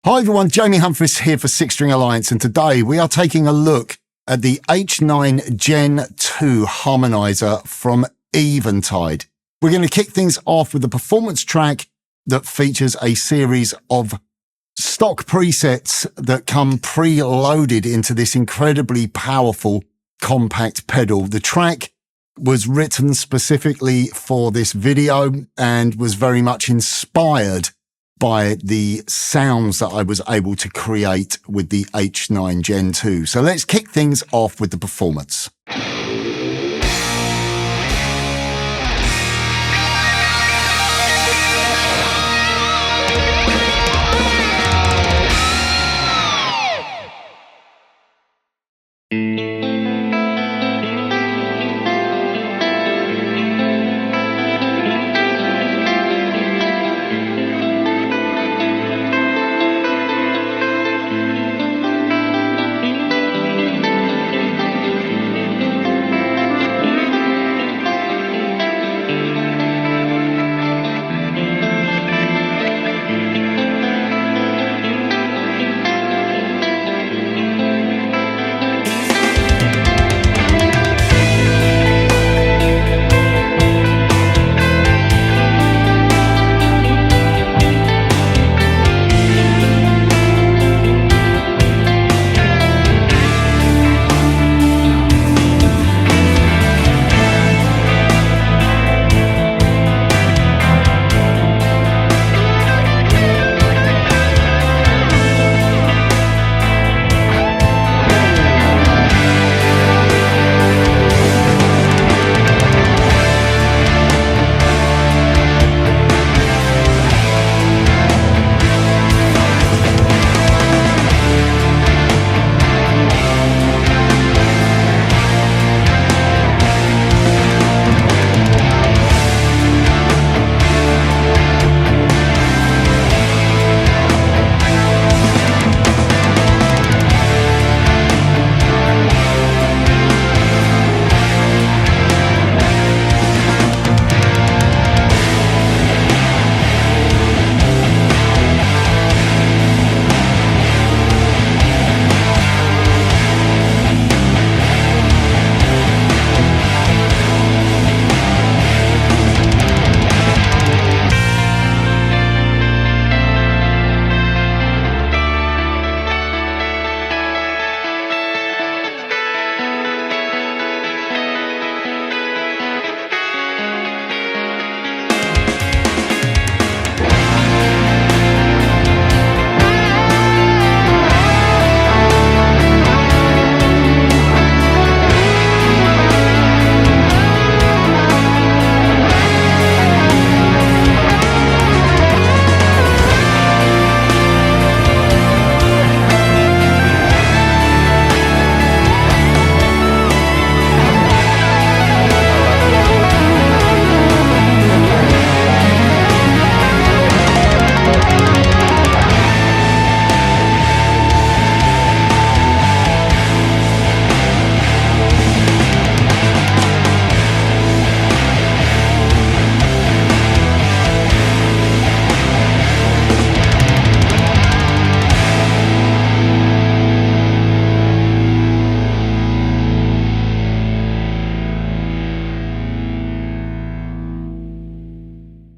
Hi everyone, Jamie Humphries here for Six String Alliance, and today we are taking a look at the H9 Gen 2 Harmonizer from Eventide. We're going to kick things off with a performance track that features a series of stock presets that come pre-loaded into this incredibly powerful compact pedal. The track was written specifically for this video and was very much inspired by the sounds that I was able to create with the H9 Gen 2. So let's kick things off with the performance.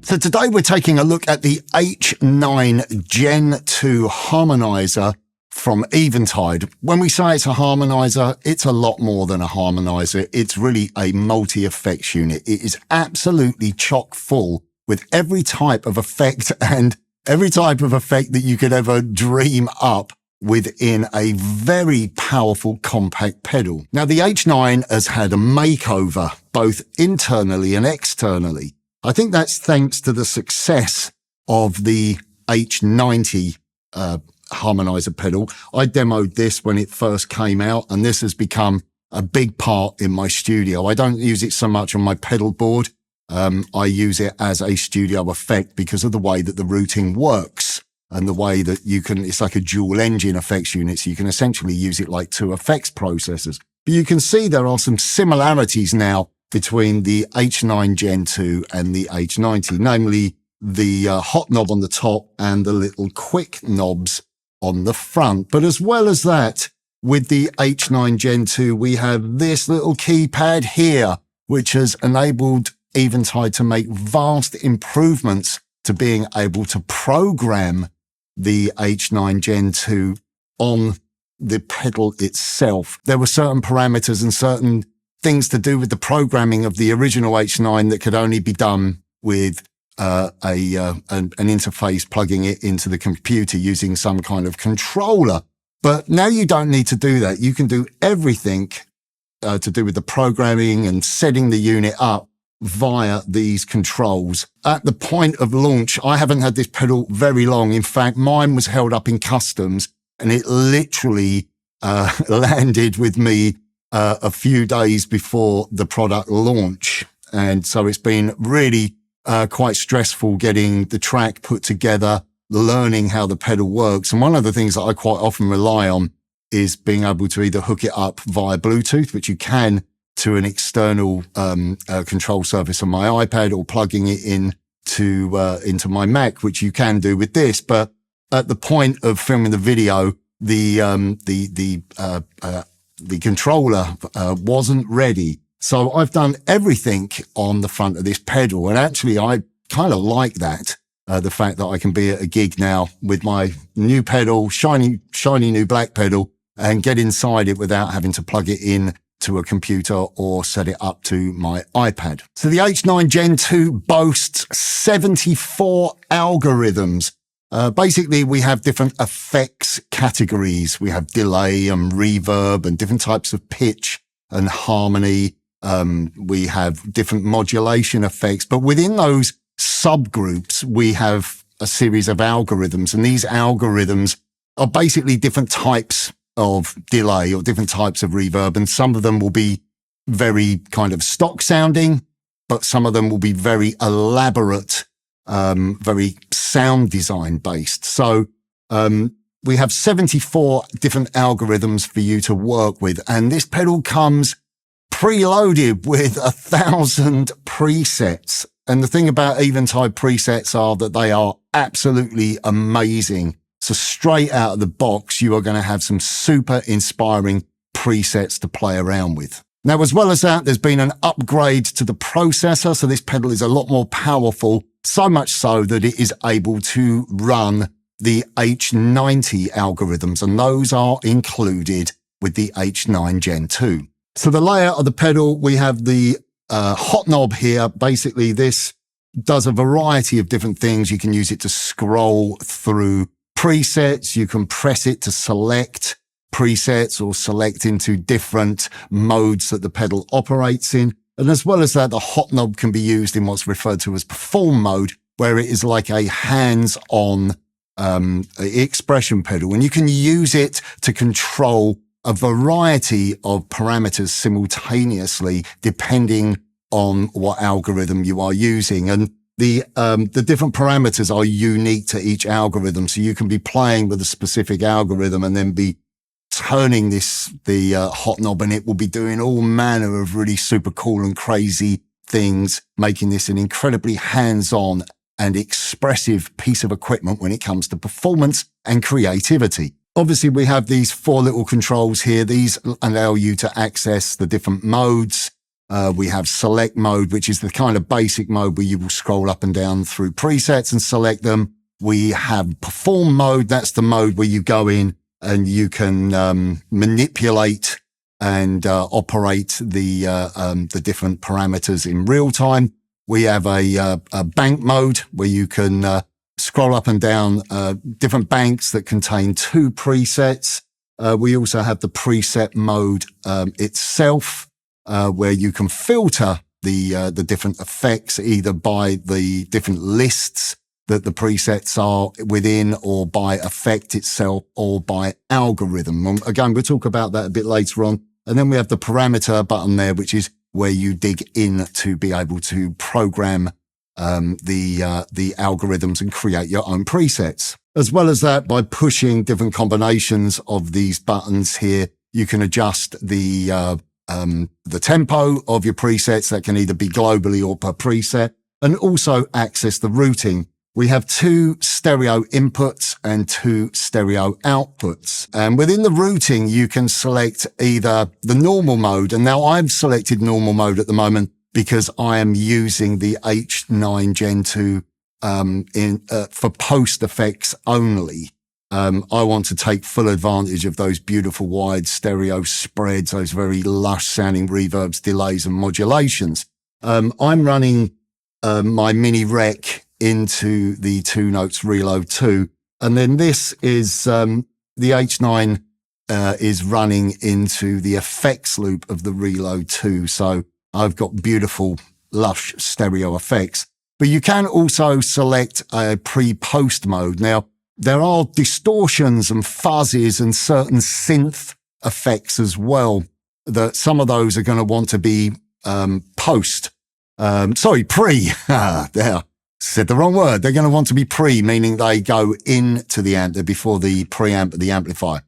So today we're taking a look at the H9 Gen 2 Harmonizer from Eventide. When we say it's a harmonizer, it's a lot more than a harmonizer. It's really a multi-effects unit. It is absolutely chock full with every type of effect and every type of effect that you could ever dream up within a very powerful compact pedal. Now, the H9 has had a makeover both internally and externally. I think that's thanks to the success of the H90 harmonizer pedal. I demoed this when it first came out, and this has become a big part in my studio. I don't use it so much on my pedal board. I use it as a studio effect because of the way that the routing works and the way that you can, it's like a dual engine effects unit. So you can essentially use it like two effects processors. But you can see there are some similarities now between the H9 Gen 2 and the H90, namely the hot knob on the top and the little quick knobs on the front. But as well as that, with the H9 Gen 2, we have this little keypad here, which has enabled Eventide to make vast improvements to being able to program the H9 Gen 2 on the pedal itself. There were certain parameters and certain things to do with the programming of the original H9 that could only be done with an interface plugging it into the computer using some kind of controller. But now you don't need to do that. You can do everything to do with the programming and setting the unit up via these controls. At the point of launch, I haven't had this pedal very long. In fact, mine was held up in customs and it literally landed with me a few days before the product launch. And so it's been really quite stressful getting the track put together, learning how the pedal works. And one of the things that I quite often rely on is being able to either hook it up via Bluetooth, which you can, to an external control surface on my iPad, or plugging it into my Mac, which you can do with this. But at the point of filming the video, the controller wasn't ready. So I've done everything on the front of this pedal, and actually I kind of like that. The fact that I can be at a gig now with my new pedal, shiny new black pedal, and get inside it without having to plug it in to a computer or set it up to my iPad. So the H9 Gen 2 boasts 74 algorithms. Basically, we have different effects categories. We have delay and reverb and different types of pitch and harmony. We have different modulation effects, but within those subgroups, we have a series of algorithms, and these algorithms are basically different types of delay or different types of reverb, and some of them will be very kind of stock sounding, but some of them will be very elaborate, very sound design based. So we have 74 different algorithms for you to work with, and this pedal comes preloaded with 1,000 presets. And the thing about Eventide presets are that they are absolutely amazing. So straight out of the box, you are going to have some super inspiring presets to play around with. Now, as well as that, there's been an upgrade to the processor. So this pedal is a lot more powerful, so much so that it is able to run the H90 algorithms, and those are included with the H9 Gen 2. So the layout of the pedal, we have the hot knob here. Basically, this does a variety of different things. You can use it to scroll through presets. You can press it to select presets or select into different modes that the pedal operates in. And as well as that, the hot knob can be used in what's referred to as perform mode, where it is like a hands-on expression pedal. And you can use it to control a variety of parameters simultaneously, depending on what algorithm you are using. And the different parameters are unique to each algorithm. So you can be playing with a specific algorithm and then be turning the hot knob, and it will be doing all manner of really super cool and crazy things, making this an incredibly hands-on and expressive piece of equipment when it comes to performance and creativity. Obviously, we have these 4 little controls here. These allow you to access the different modes. We have select mode, which is the kind of basic mode where you will scroll up and down through presets and select them. We have perform mode. That's the mode where you go in and you can manipulate and operate the different parameters in real time. We have a bank mode where you can scroll up and down different banks that contain 2 presets. We also have the preset mode itself, where you can filter the different effects either by the different lists that the presets are within, or by effect itself, or by algorithm. And again, we'll talk about that a bit later on. And then we have the parameter button there, which is where you dig in to be able to program the algorithms and create your own presets. As well as that, by pushing different combinations of these buttons here, you can adjust the tempo of your presets. That can either be globally or per preset, and also access the routing. we have 2 stereo inputs and 2 stereo outputs. And within the routing, you can select either the normal mode. And now I've selected normal mode at the moment because I am using the H9 Gen 2 for post effects only. I want to take full advantage of those beautiful wide stereo spreads, those very lush sounding reverbs, delays and modulations. I'm running my mini rec into the 2 Notes Reload 2. And then this is the H9 is running into the effects loop of the Reload 2. So I've got beautiful, lush stereo effects. But you can also select a pre-post mode. Now, there are distortions and fuzzes and certain synth effects as well, that some of those are going to want to be pre. There, said the wrong word. They're going to want to be pre, meaning they go into the amp before the preamp of the amplifier.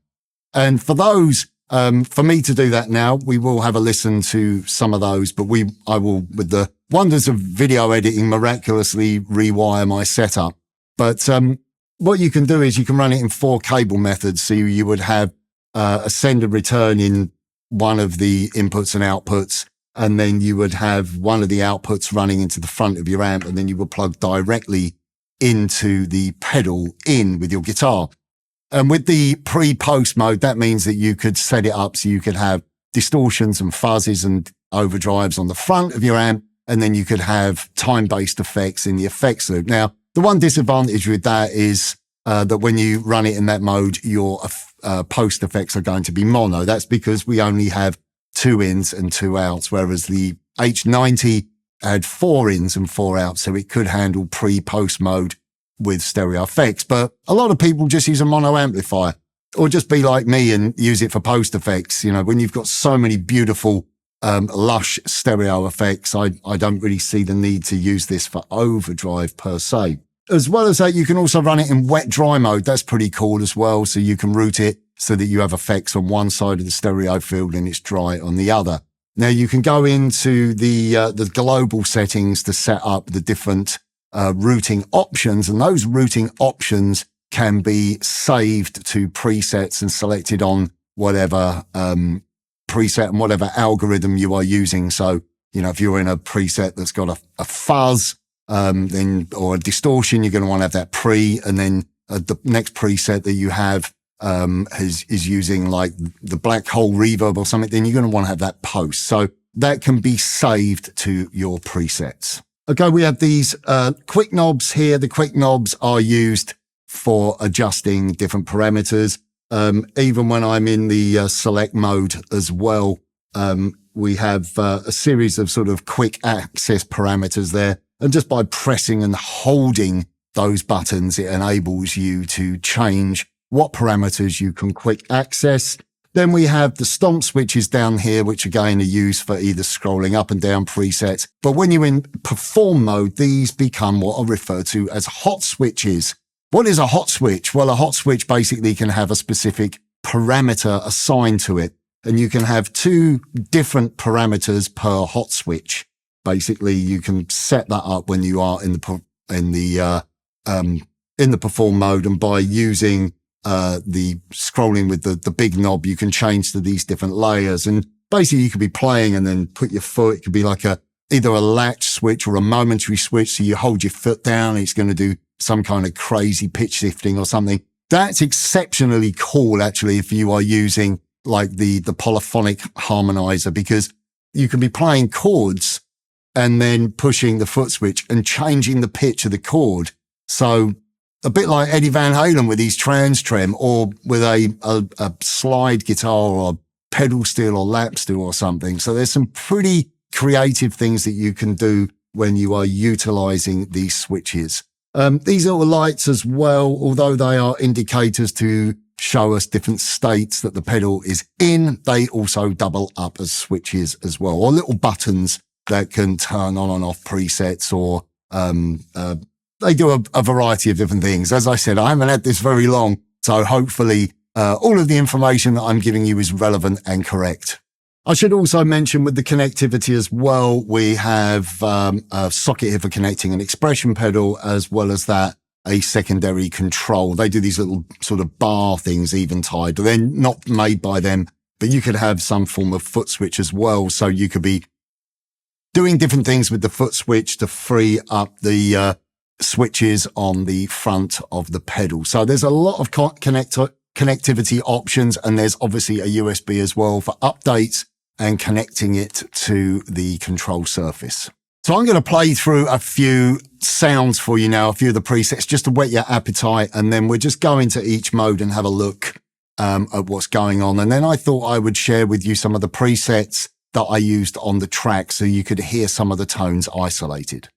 And for those, for me to do that now, we will have a listen to some of those, but I will, with the wonders of video editing, miraculously rewire my setup. But what you can do is you can run it in 4 cable methods. So you would have a send and return in one of the inputs and outputs, and then you would have one of the outputs running into the front of your amp, and then you would plug directly into the pedal in with your guitar. And with the pre-post mode, that means that you could set it up so you could have distortions and fuzzes and overdrives on the front of your amp, and then you could have time-based effects in the effects loop. Now, the one disadvantage with that is that when you run it in that mode, your post effects are going to be mono. That's because we only have 2 ins and 2 outs, whereas the H90 had 4 ins and 4 outs, so it could handle pre-post mode with stereo effects. But a lot of people just use a mono amplifier, or just be like me and use it for post effects. You know, when you've got so many beautiful lush stereo effects, I don't really see the need to use this for overdrive per se. As well as that, you can also run it in wet dry mode. That's pretty cool as well. So you can route it so that you have effects on one side of the stereo field and it's dry on the other. Now you can go into the global settings to set up the different routing options, and those routing options can be saved to presets and selected on whatever preset and whatever algorithm you are using. So, you know, if you're in a preset that's got a fuzz, then, or a distortion, you're going to want to have that pre, and then the next preset that you have, is using like the black hole reverb or something, then you're going to want to have that post. So that can be saved to your presets. Okay. We have these, quick knobs here. The quick knobs are used for adjusting different parameters. Even when I'm in the select mode as well, we have a series of sort of quick access parameters there. And just by pressing and holding those buttons, it enables you to change what parameters you can quick access. Then we have the stomp switches down here, which again are used for either scrolling up and down presets. But when you're in perform mode, these become what are referred to as hot switches. What is a hot switch? Well, a hot switch basically can have a specific parameter assigned to it. And you can have 2 different parameters per hot switch. Basically, you can set that up when you are in the perform mode, and by using the scrolling with the big knob, you can change to these different layers. And basically, you could be playing and then put your foot. It could be like either a latch switch or a momentary switch. So you hold your foot down, and it's going to do some kind of crazy pitch shifting or something. That's exceptionally cool, actually, if you are using like the polyphonic harmonizer, because you can be playing chords and then pushing the foot switch and changing the pitch of the chord. So a bit like Eddie Van Halen with his trans trem, or with a slide guitar or a pedal steel or lap steel or something. So there's some pretty creative things that you can do when you are utilizing these switches. These little lights as well, although they are indicators to show us different states that the pedal is in, they also double up as switches as well, or little buttons that can turn on and off presets, or they do a variety of different things. As I said, I haven't had this very long, so hopefully all of the information that I'm giving you is relevant and correct. I should also mention with the connectivity as well, we have a socket here for connecting an expression pedal, as well as that, a secondary control. They do these little sort of bar things, Eventide. They're not made by them, but you could have some form of foot switch as well. So you could be doing different things with the foot switch to free up the switches on the front of the pedal. So there's a lot of connectivity options, and there's obviously a USB as well for updates and connecting it to the control surface. So I'm going to play through a few sounds for you now, a few of the presets, just to whet your appetite, and then we'll just go into each mode and have a look at what's going on. And then I thought I would share with you some of the presets that I used on the track so you could hear some of the tones isolated.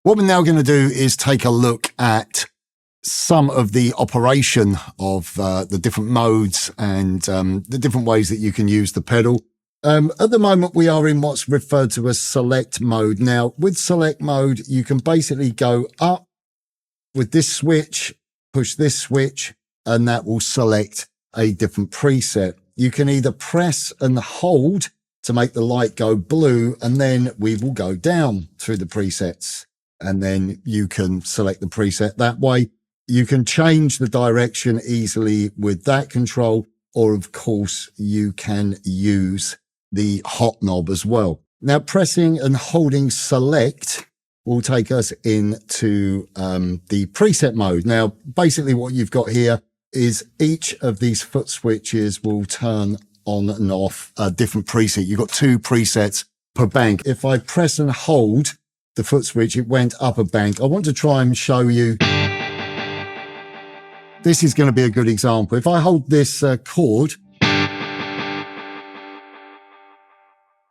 What we're now going to do is take a look at some of the operation of the different modes and the different ways that you can use the pedal. At the moment, we are in what's referred to as select mode. Now, with select mode, you can basically go up with this switch, push this switch, and that will select a different preset. You can either press and hold to make the light go blue, and then we will go down through the presets. And then you can select the preset that way. You can change the direction easily with that control, or of course, you can use the hot knob as well. Now, pressing and holding select will take us into the preset mode. Now, basically what you've got here is each of these foot switches will turn on and off a different preset. You've got 2 presets per bank. If I press and hold the foot switch, it went up a bank. I want to try and show you. This is going to be a good example. If I hold this chord,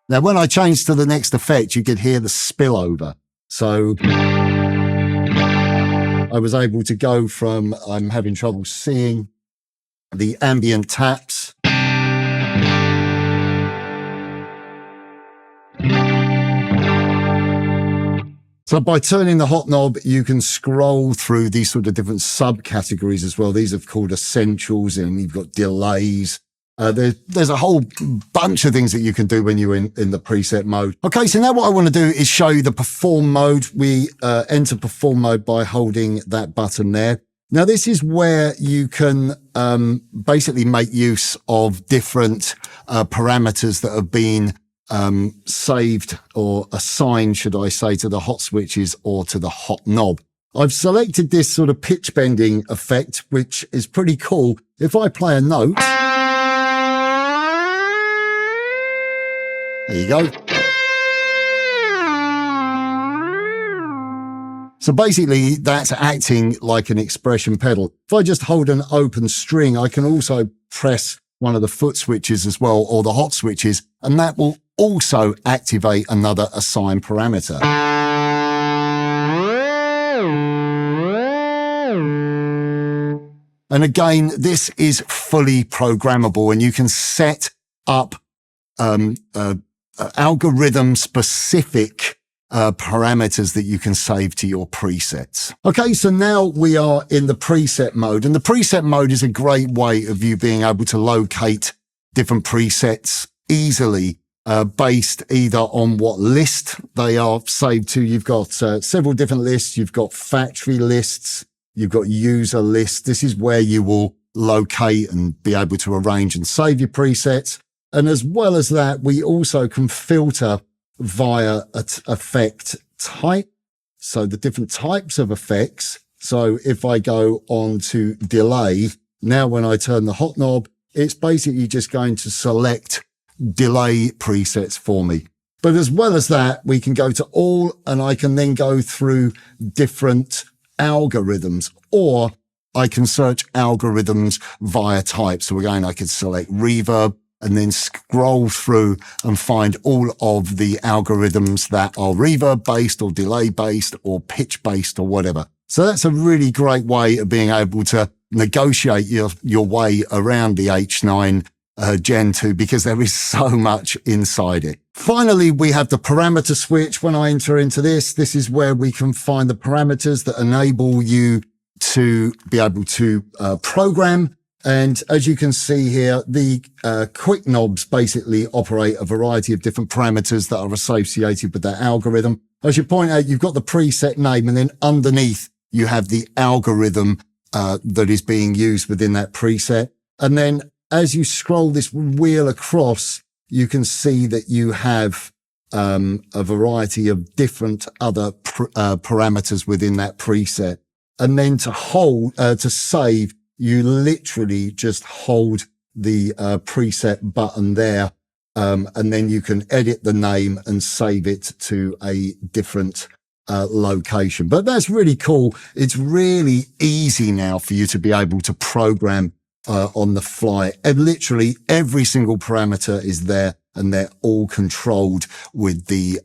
now when I change to the next effect, you could hear the spillover. So I was able to go from, I'm having trouble seeing the ambient taps. So by turning the hot knob, you can scroll through these sort of different subcategories as well. These are called essentials, and you've got delays. There's a whole bunch of things that you can do when you're in the preset mode. Okay, so now what I want to do is show you the perform mode. We enter perform mode by holding that button there. Now, this is where you can basically make use of different parameters that have been saved or assigned, should I say, to the hot switches or to the hot knob. I've selected this sort of pitch bending effect, which is pretty cool. If I play a note, there you go. So basically, that's acting like an expression pedal. If I just hold an open string, I can also press one of the foot switches as well, or the hot switches, and that will also activate another assigned parameter. And again, this is fully programmable, and you can set up algorithm-specific parameters that you can save to your presets. Okay, so now we are in the preset mode, and the preset mode is a great way of you being able to locate different presets easily based either on what list they are saved to. You've got several different lists. You've got factory lists. You've got user lists. This is where you will locate and be able to arrange and save your presets. And as well as that, we also can filter via effect type. So the different types of effects. So if I go on to delay, now when I turn the hot knob, it's basically just going to select delay presets for me. But as well as that, we can go to all, and I can then go through different algorithms, or I can search algorithms via type. So again, I could select reverb and then scroll through and find all of the algorithms that are reverb based or delay based or pitch based or whatever. So that's a really great way of being able to negotiate your way around the H9 Gen 2, because there is so much inside it. Finally, we have the parameter switch. When I enter into this is where we can find the parameters that enable you to be able to program. And as you can see here, the quick knobs basically operate a variety of different parameters that are associated with that algorithm. I should point out, you've got the preset name, and then underneath you have the algorithm that is being used within that preset. And then as you scroll this wheel across, you can see that you have a variety of different other parameters within that preset. And then to save, you literally just hold the preset button there, and then you can edit the name and save it to a different location. But that's really cool. It's really easy now for you to be able to program on the fly. And literally every single parameter is there and they're all controlled with the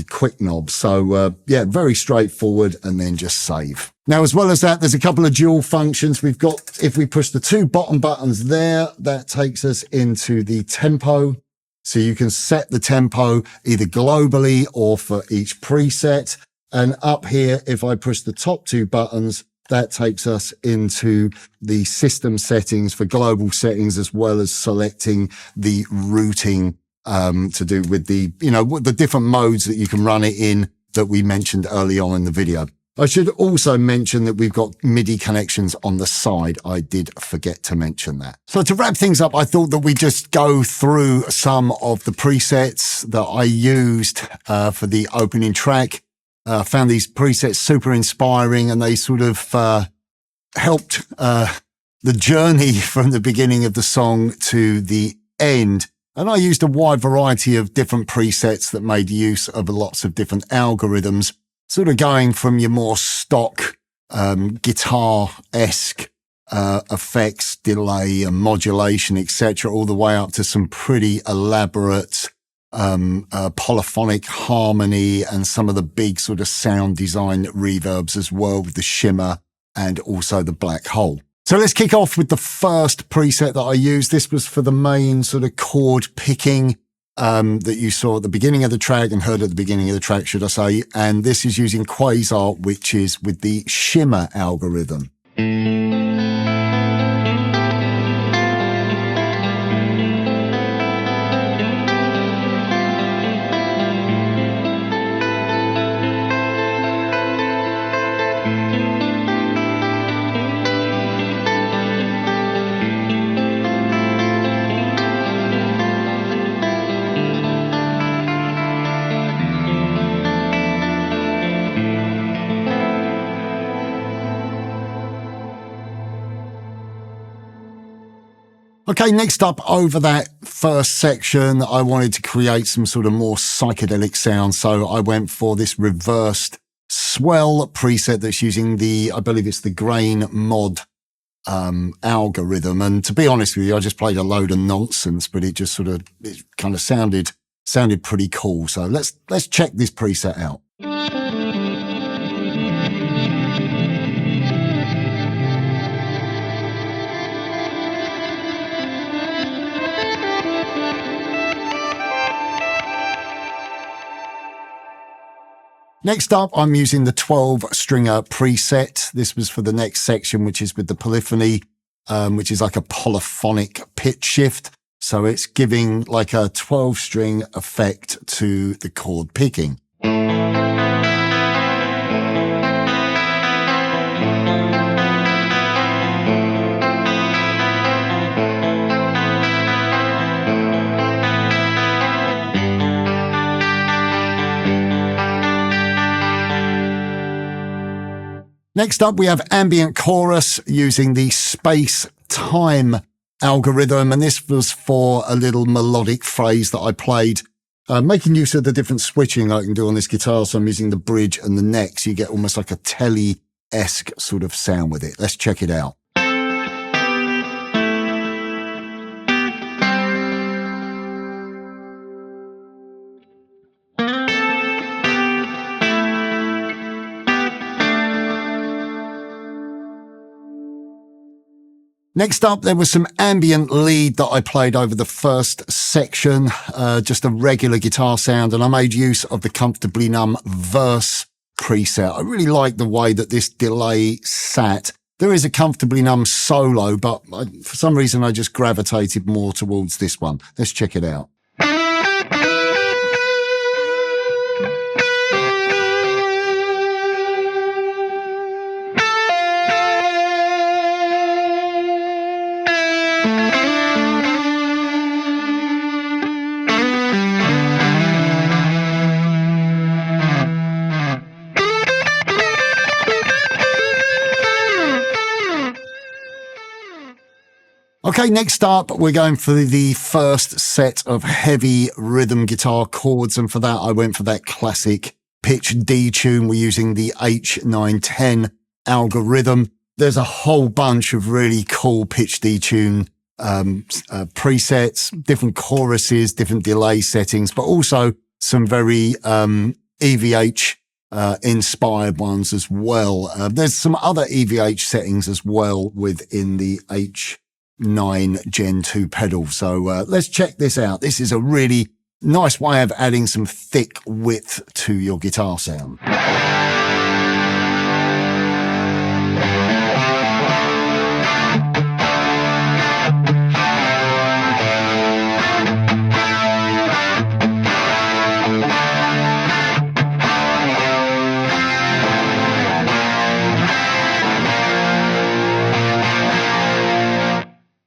quick knob. So yeah, very straightforward, and then just save. Now, as well as that, there's a couple of dual functions. We've got, if we push the two bottom buttons there, that takes us into the tempo. So you can set the tempo either globally or for each preset. And up here, if I push the top two buttons, that takes us into the system settings for global settings, as well as selecting the routing to do with the, the different modes that you can run it in that we mentioned early on in the video. I should also mention that we've got MIDI connections on the side. I did forget to mention that. So to wrap things up, I thought that we'd just go through some of the presets that I used for the opening track. Found these presets super inspiring, and they sort of helped the journey from the beginning of the song to the end. And I used a wide variety of different presets that made use of lots of different algorithms, sort of going from your more stock guitar-esque effects, delay and modulation, etc., all the way up to some pretty elaborate polyphonic harmony and some of the big sort of sound design reverbs as well, with the shimmer and also the black hole. So let's kick off with the first preset that I used. This was for the main sort of chord picking that you saw at the beginning of the track and heard at the beginning of the track, should I say. And this is using Quasar, which is with the shimmer algorithm. Okay, next up, over that first section, I wanted to create some sort of more psychedelic sound. So I went for this reversed swell preset that's using I believe it's the grain mod algorithm. And to be honest with you, I just played a load of nonsense, but it kind of sounded pretty cool. So let's check this preset out. Next up, I'm using the 12-stringer preset. This was for the next section, which is with the polyphony, which is like a polyphonic pitch shift. So it's giving like a 12-string effect to the chord picking. Next up, we have ambient chorus using the space-time algorithm, and this was for a little melodic phrase that I played, making use of the different switching I can do on this guitar. So I'm using the bridge and the neck, so you get almost like a telly-esque sort of sound with it. Let's check it out. Next up, there was some ambient lead that I played over the first section, just a regular guitar sound, and I made use of the Comfortably Numb verse preset. I really like the way that this delay sat. There is a Comfortably Numb solo, but for some reason I just gravitated more towards this one. Let's check it out. Okay, next up, we're going for the first set of heavy rhythm guitar chords, and for that, I went for that classic pitch D tune. We're using the H910 algorithm. There's a whole bunch of really cool pitch D tune presets, different choruses, different delay settings, but also some very EVH inspired ones as well. There's some other EVH settings as well within the H9 Gen 2 pedal. So let's check this out. This is a really nice way of adding some thick width to your guitar sound.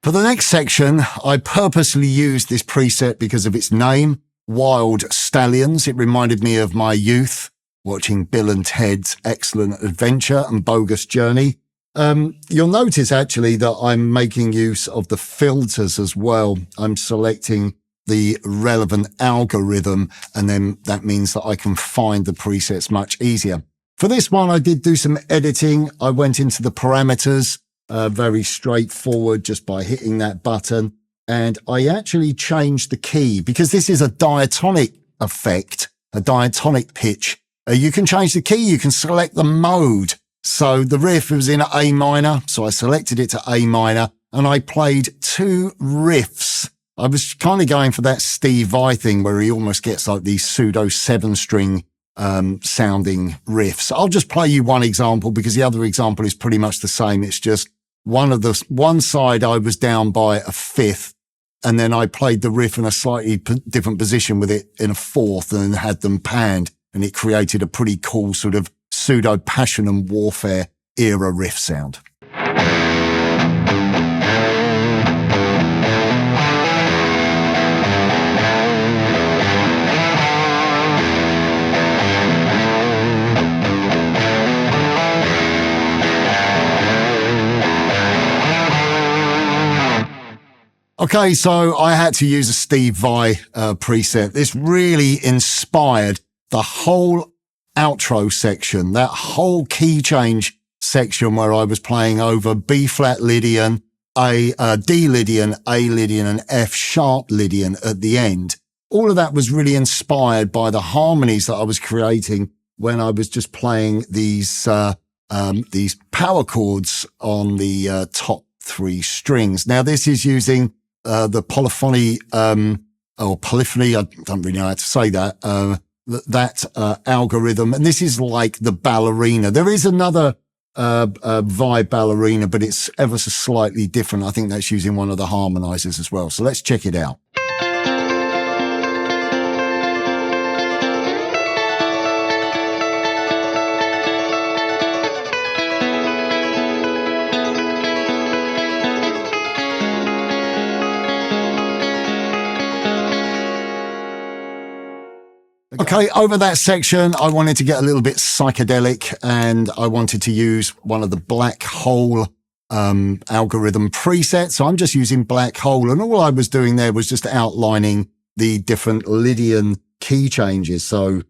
For the next section, I purposely used this preset because of its name, Wild Stallions. It reminded me of my youth, watching Bill and Ted's Excellent Adventure and Bogus Journey. You'll notice actually that I'm making use of the filters as well. I'm selecting the relevant algorithm, and then that means that I can find the presets much easier. For this one, I did do some editing. I went into the parameters, very straightforward, just by hitting that button. And I actually changed the key because this is a diatonic effect, a diatonic pitch. You can change the key. You can select the mode. So the riff was in A minor. So I selected it to A minor and I played two riffs. I was kind of going for that Steve Vai thing where he almost gets like these pseudo 7-string sounding riffs. I'll just play you one example because the other example is pretty much the same. It's just one side I was down by a fifth, and then I played the riff in a slightly different position with it in a fourth and had them panned, and it created a pretty cool sort of pseudo Passion and Warfare era riff sound. Okay, so I had to use a Steve Vai preset. This really inspired the whole outro section, that whole key change section where I was playing over B flat Lydian, D Lydian, A Lydian, and F sharp Lydian at the end. All of that was really inspired by the harmonies that I was creating when I was just playing these power chords on the top three strings. Now, this is using the polyphony, or polyphony, I don't really know how to say that, algorithm. And this is like the ballerina. There is another vibe ballerina, but it's ever so slightly different. I think that's using one of the harmonizers as well. So let's check it out. Okay, over that section, I wanted to get a little bit psychedelic and I wanted to use one of the Black Hole algorithm presets. So I'm just using Black Hole, and all I was doing there was just outlining the different Lydian key changes. So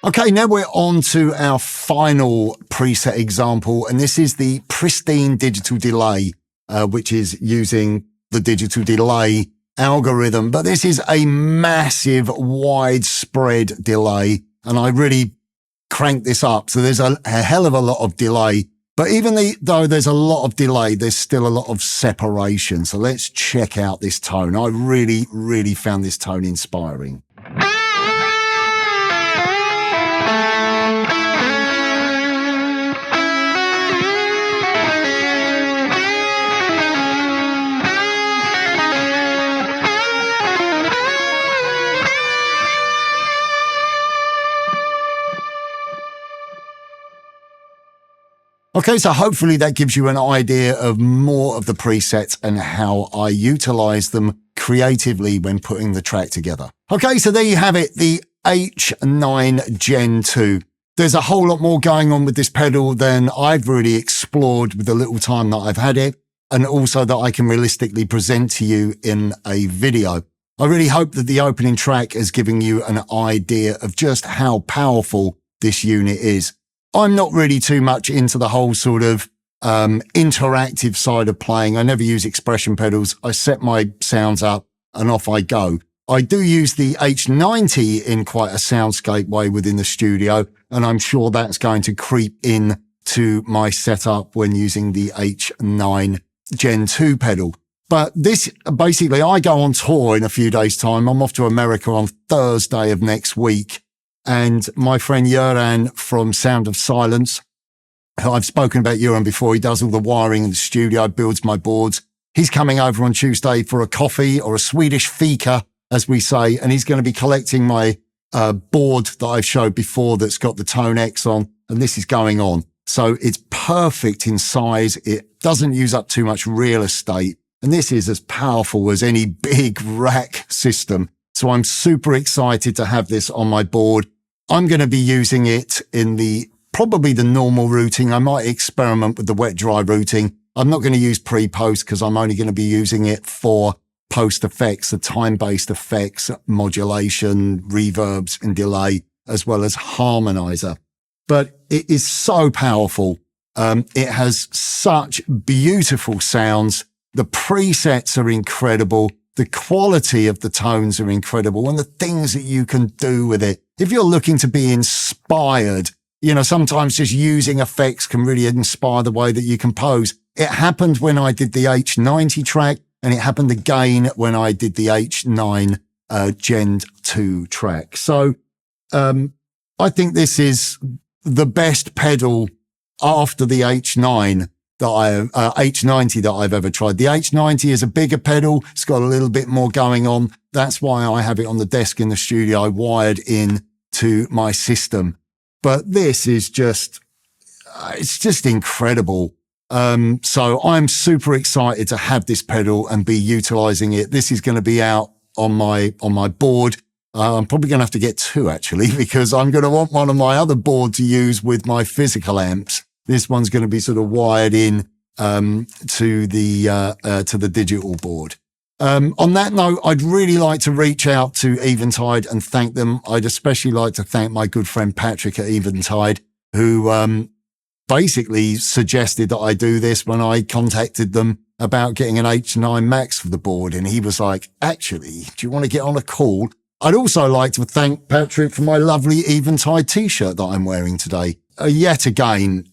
okay, now we're on to our final preset example, and this is the pristine digital delay, which is using the digital delay algorithm. But this is a massive, widespread delay, and I really cranked this up. So there's a hell of a lot of delay. But even though there's a lot of delay, there's still a lot of separation. So let's check out this tone. I really, really found this tone inspiring. Okay, so hopefully that gives you an idea of more of the presets and how I utilize them creatively when putting the track together. Okay, so there you have it, the H9 Gen 2. there's a whole lot more going on with this pedal than I've really explored with the little time that I've had it, and also that I can realistically present to you in a video. I really hope that the opening track has given you an idea of just how powerful this unit is. I'm not really too much into the whole sort of interactive side of playing. I never use expression pedals. I set my sounds up and off I go. I do use the H90 in quite a soundscape way within the studio, and I'm sure that's going to creep in to my setup when using the H9 Gen 2 pedal. But this, basically, I go on tour in a few days' time. I'm off to America on Thursday of next week. And my friend Göran from Sound of Silence, who I've spoken about Göran before, he does all the wiring in the studio, builds my boards. He's coming over on Tuesday for a coffee, or a Swedish fika, as we say, and he's going to be collecting my board that I've showed before that's got the Tone X on, and this is going on. So it's perfect in size. It doesn't use up too much real estate, and this is as powerful as any big rack system. So I'm super excited to have this on my board. I'm going to be using it in probably the normal routing. I might experiment with the wet-dry routing. I'm not going to use pre-post because I'm only going to be using it for post effects, the time-based effects, modulation, reverbs and delay, as well as Harmonizer. But it is so powerful. It has such beautiful sounds. The presets are incredible. The quality of the tones are incredible, and the things that you can do with it. If you're looking to be inspired, sometimes just using effects can really inspire the way that you compose. It happened when I did the H90 track, and it happened again when I did the H9 Gen 2 track. So I think this is the best pedal after the H90 that I've ever tried. The H90 is a bigger pedal. It's got a little bit more going on. That's why I have it on the desk in the studio, wired in to my system. But this is it's just incredible. So I'm super excited to have this pedal and be utilizing it. This is going to be out on my board. I'm probably going to have to get two actually, because I'm going to want one of my other board to use with my physical amps. This one's going to be sort of wired in to the digital board. On that note, I'd really like to reach out to Eventide and thank them. I'd especially like to thank my good friend Patrick at Eventide, who basically suggested that I do this when I contacted them about getting an H9 Max for the board. And he was like, actually, do you want to get on a call? I'd also like to thank Patrick for my lovely Eventide t-shirt that I'm wearing today. Yet again,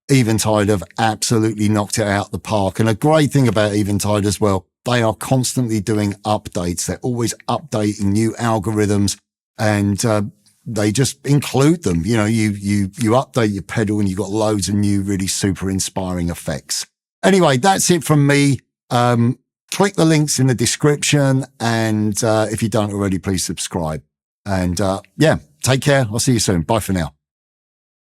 Eventide have absolutely knocked it out the park. And a great thing about Eventide as well, they are constantly doing updates. They're always updating new algorithms, and they just include them. You update your pedal and you've got loads of new, really super inspiring effects. Anyway, that's it from me. Click the links in the description. And if you don't already, please subscribe. And take care. I'll see you soon. Bye for now.